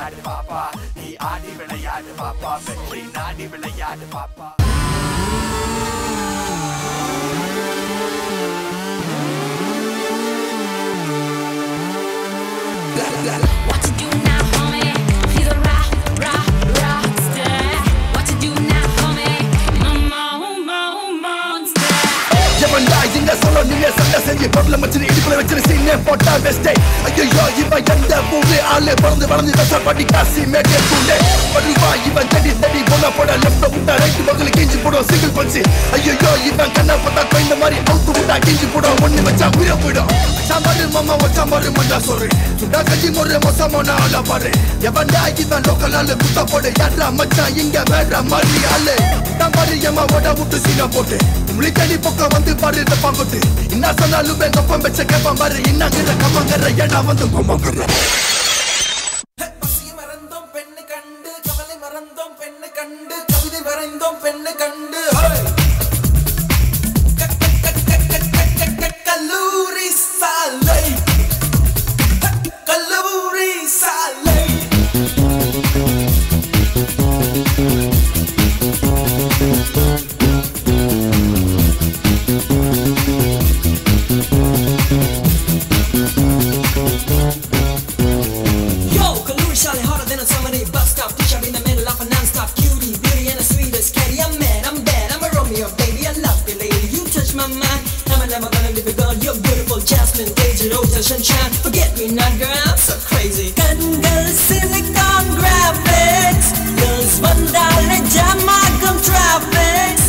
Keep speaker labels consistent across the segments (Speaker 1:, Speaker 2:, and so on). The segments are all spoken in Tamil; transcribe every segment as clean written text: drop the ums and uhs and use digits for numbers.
Speaker 1: விளையாடு பாப்பா நீ ஆடி விளையாடு பாப்பா வெற்றி நாடி விளையாடு பாப்பா
Speaker 2: What to do now, homie? He's a rockstar. What to do now, homie? Monster.
Speaker 3: எவன்டா இங்க சொல்ல நீங்க சண்டை செஞ்சு பொருளை மச்சினி இடுப்புல வச்சிரு சீனே போட்டா வெஸ்டே ஐயோ இவன் எந்த பூவே ஆளு பறந்து வளர்ந்து வெசா படி காசி மேட்டே பூண்டே படுவா இவன் தடி தடி போன போட லெஃப்ட் விட்டா ரைட் பக்கத்துல கிஞ்சி போடும் சிங்கிள் பஞ்சி ஐயோ இவன் கண்ணா பார்த்தா கொய்ந்த மாதிரி அவுத்து விட்டா கிஞ்சி போடும் ஒண்ணு வச்சா உயிர போயிடும் சாம்பாரு மாமா வச்சாம்பாரு மண்டா சொல்றேன் சுண்டா கஞ்சி முறை மோசமான ஆளா பாரு எவன்டா இவன் லோக்கல் ஆளு குத்தா போடு யாரா மச்சான் இங்க வேற மாதிரி ஆளு சாம்பாரு ஏமா ஓட விட்டு சீனா போட்டு உங்களை தேடி பக்கம் வந்து பாரு பாங்கோட்டு என்ன சொன்னாலும் கப்பம் வச்ச கேப்பம் பாரு இன்னங்கிற கம்மங்கிற ஏடா வந்து பொம்மங்கிற
Speaker 4: பசி மறந்தோம் பெண்ணு கண்டு கவலை மறந்தோம் பெண்ணு கண்டு கவிதை வரைந்தோம் பெண்ணு கண்டு கல்லூரி சாலை கல்லூரி சாலை Sunshine, forget me not, girl, I'm so crazy. Kangal silicon graphics, girls $1 Jamaican traffics.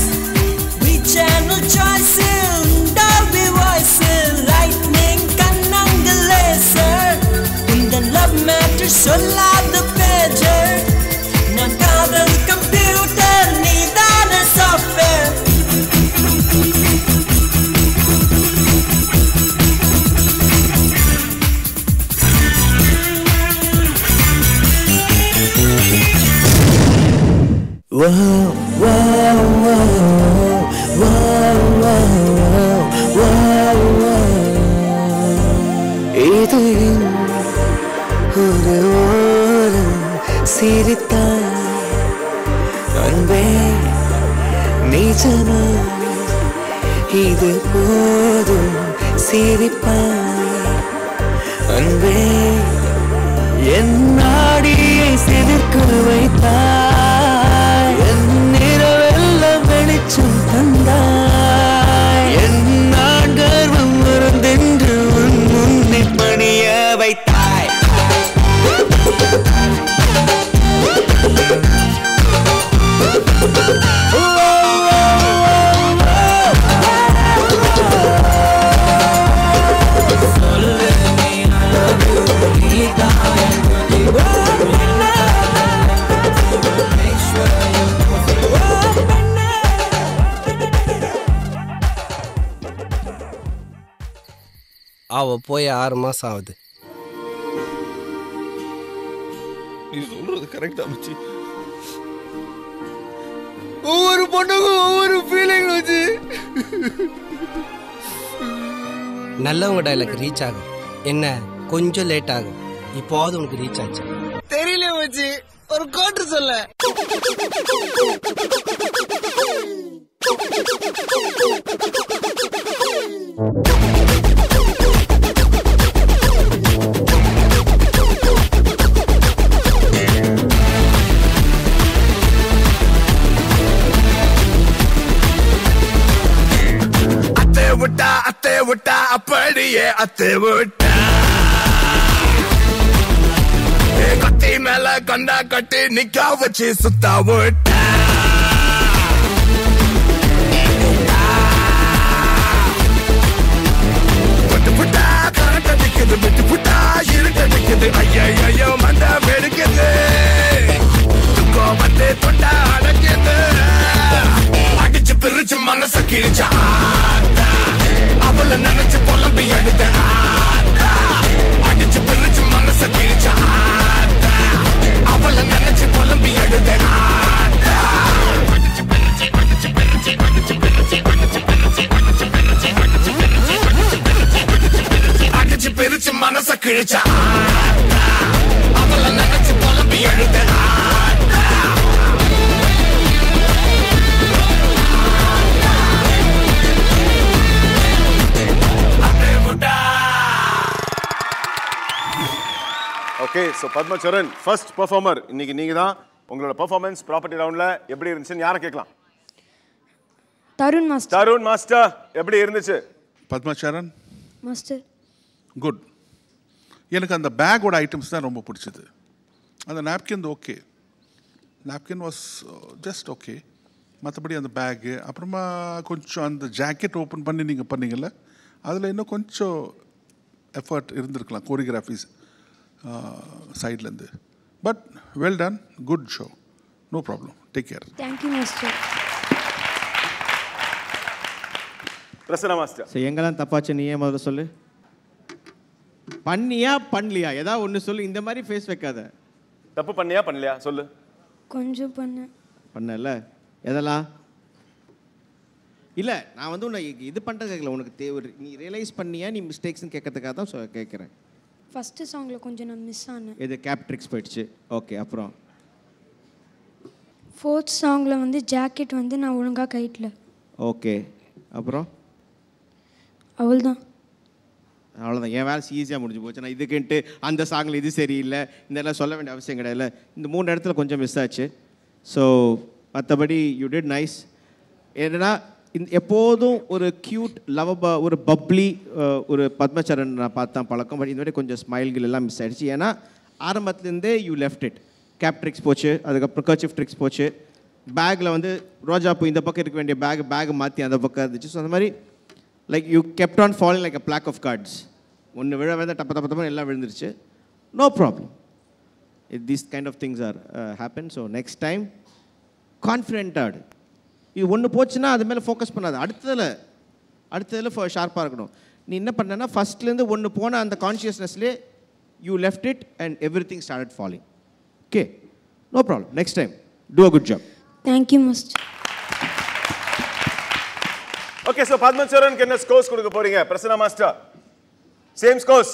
Speaker 4: We channel choices, Dolby voices, lightning kanangal laser. In the love matter, so loud the pager. Nakadal computer, need other software.
Speaker 5: Whoa, whoa, whoa, whoa, whoa, whoa. இது ஒரு சிரித்தாய் அன்பே நிஜமா இது போதும் சிரிப்பாய் அன்பே என் நாடியை சிலிர்க்க வைத்தாய் என் நிறவெல்லாம் வெளிச்சம் தந்தாய் என் நான் கர்வம் மறந்தென்று உன் முன்னே பணிய வைத்தாய்
Speaker 6: அவ போய் 6 மாசம் ஆகுது.
Speaker 7: நீ சொல்றது கரெக்டா மச்சி. ஒவ்வொரு பொண்ணுக்கும் ஒவ்வொரு ஃபீலிங் வச்சு
Speaker 6: நல்லவங்க டைலாக் ரீச் ஆகும். என்ன கொஞ்சம் லேட் ஆகும். இப்போது உனக்கு ரீச் ஆச்சு.
Speaker 7: தெரியல மச்சி, ஒரு கோட்டு சொல்ல.
Speaker 3: அத்தை விட்டா அப்படியே அத்தை விட்டா கத்தி மேல கண்டா கட்டி நிக்கா வச்சு சுத்தா விட்டா விட்டு புட்டா கரண்ட் அடிக்குது விட்டு புட்டா இருட்டு அடிக்குது ஐயோ மண்ட வெடிக்குது துக்கம் வந்து தொண்டா அடைக்குது அடிச்சு பிரிச்சு மனச கிழிச்சா அவளை நினைச்சு புலம்பி எடுத்த அடிச்சு பிரிச்சு மனச கிழிச்ச அவளை நினைச்சு புலம்பி எடுத்த அடிச்சு பிரிச்சு மனச கிழிச்ச அவளை நினைச்சு புலம்பி
Speaker 8: ஓகே, ஸோ பத்மச்சரண் ஃபர்ஸ்ட் பெர்ஃபார்மர். இன்னைக்கு நீங்க தான். உங்களோட பெர்ஃபார்மன்ஸ் ப்ராப்பர்ட்டி ரவுண்ட்ல எப்படி இருந்துச்சுன்னு யாரை கேட்கலாம்?
Speaker 9: தருண் மாஸ்டர்.
Speaker 8: தருண் மாஸ்டர், எப்படி இருந்துச்சு?
Speaker 10: பத்மச்சரண்
Speaker 9: மாஸ்டர்
Speaker 10: குட். எனக்கு அந்த பேக்கோட ஐட்டம்ஸ் தான் ரொம்ப பிடிச்சது. அந்த napkin okay, napkin was just okay. மற்றபடி அந்த பேக்கு, அப்புறமா கொஞ்சம் அந்த ஜாக்கெட் ஓப்பன் பண்ணி நீங்கள் பண்ணீங்கல்ல, அதில் இன்னும் கொஞ்சம் எஃபர்ட் இருந்திருக்கலாம் கோரியோகிராஃபிஸ் சைட்லேருந்து. But well done, good show, no problem, take care.
Speaker 9: Thank you master.
Speaker 8: Prasanna master.
Speaker 11: So எங்கெல்லாம் தப்பாச்சு நீ ஏன் முதல்ல சொல்லு. பண்ணியா பண்ணலையா ஏதாவது ஒன்று சொல்லு. இந்த மாதிரி ஃபேஸ் வைக்காத.
Speaker 8: தப்பு பண்ணியா பண்ணலையா சொல்லு.
Speaker 9: கொஞ்சம்
Speaker 11: பண்ணல எதெல்லாம் இல்லை. நான் வந்து உன்னை இது பண்ணுறது கேட்கல. உனக்கு தேவை நீ ரியலைஸ் பண்ணியா நீ மிஸ்டேக்ஸ்ன்னு கேட்கறதுக்காக தான் கேட்குறேன்.
Speaker 9: ஃபஸ்ட்டு சாங்கில் கொஞ்சம் நான் மிஸ் ஆனேன்.
Speaker 11: இது கேப்ட்ரிக்ஸ் போயிடுச்சு. ஓகே, அப்புறம்
Speaker 9: 4th சாங்கில் வந்து ஜாக்கெட் வந்து நான் ஒழுங்காக கைட்டில்.
Speaker 11: ஓகே, அப்புறம்
Speaker 9: அவ்வளோதான்.
Speaker 11: அவ்வளோதான். என் வேலை ஈஸியாக முடிஞ்சு போச்சு. நான் இதுக்குன்ட்டு அந்த சாங்கில் இது சரியில்லை இதெல்லாம் சொல்ல வேண்டிய அவசியம் கிடையாது. இந்த 3 இடத்துல கொஞ்சம் மிஸ் ஆச்சு. ஸோ மற்றபடி யூ டிட் நைஸ். என்னன்னா எப்போதும் ஒரு க்யூட் ஒரு பப்ளி ஒரு பத்மச்சரண் நான் பார்த்தா பழக்கம். பட் இந்த மாதிரி கொஞ்சம் ஸ்மைல்கள் எல்லாம் மிஸ் ஆகிடுச்சு. ஏன்னா ஆரம்பத்துலேருந்தே you left it. Cap tricks போச்சு, அதுக்கப்புறம் கர்ச்சிஃப் ட்ரிக்ஸ் போச்சு. பேக்கில் வந்து ரோஜாப்பூ இந்த பக்கம் இருக்க வேண்டிய பேக் மாற்றி அந்த பக்கம் இருந்துச்சு. ஸோ அந்த மாதிரி like you kept on following like a block of cards. ஒன்று விழுந்த டப்ப எல்லாம் விழுந்துருச்சு. No problem. These kind of things are happen. So next time கான்ஃபிடென்ட்டாக இது ஒன்று போச்சுன்னா அது மேலே ஃபோக்கஸ் பண்ணாது. அடுத்ததில் ஷார்ப்பாக இருக்கணும். நீ என்ன பண்ணனா ஃபஸ்ட்லேருந்து ஒன்று போன அந்த கான்ஷியஸ்னஸ்லேயே you left it and everything started following. Okay, no problem. Next time do a good job.
Speaker 9: Thank you master.
Speaker 8: Okay, so பத்மச்சரனுக்கு என்ன ஸ்கோர்ஸ் கொடுக்க போறீங்க? Prasanna master, same scores.